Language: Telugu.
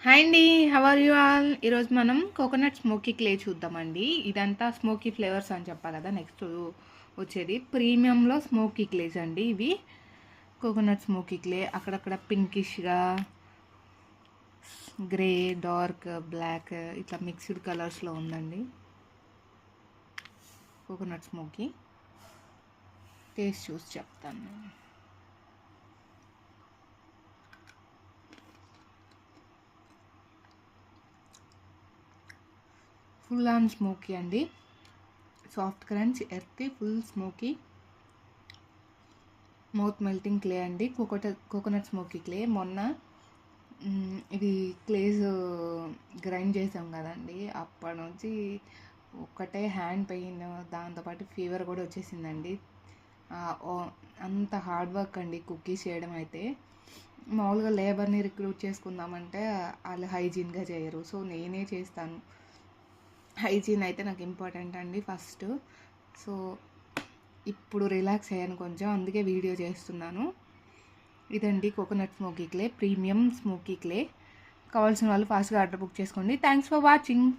హాయ్ అండి, హౌ ఆర్ యూ ఆల్? ఈరోజు మనం కోకోనట్ స్మోకీ క్లే చూద్దామండి. ఇదంతా స్మోకీ ఫ్లేవర్స్ అని చెప్పా కదా. నెక్స్ట్ వచ్చేది ప్రీమియంలో స్మోకీ క్లేస్ అండి. ఇవి కోకోనట్ స్మోకీ క్లే అక్కడక్కడ పింకిష్గా, గ్రే, డార్క్, బ్లాక్ ఇట్లా మిక్స్డ్ కలర్స్లో ఉందండి. కోకోనట్ స్మోకీ టేస్ట్ చూసి చెప్తాను. ఫుల్ ఆన్ స్మోకీ అండి. Soft crunch, earthy, full smoky, mouth melting clay అండి. Coconut smoky clay. మొన్న ఇది క్లేస్ గ్రైండ్ చేసాం కదండి, అప్పటి నుంచి ఒక్కటే హ్యాండ్ పెయిన్, దాంతోపాటు ఫీవర్ కూడా వచ్చేసిందండి. అంత హార్డ్ వర్క్ అండి కుకీస్ చేయడం అయితే. మామూలుగా లేబర్ని రిక్రూట్ చేసుకుందామంటే వాళ్ళు హైజీన్గా చేయరు, సో నేనే చేస్తాను. హైజీన్ అయితే నాకు ఇంపార్టెంట్ అండి ఫస్ట్. సో ఇప్పుడు రిలాక్స్ అయ్యాను కొంచెం, అందుకే వీడియో చేస్తున్నాను. ఇదండి coconut smoky clay, premium smoky clay. కావాల్సిన వాళ్ళు ఫాస్ట్గా ఆర్డర్ బుక్ చేసుకోండి. Thanks for watching.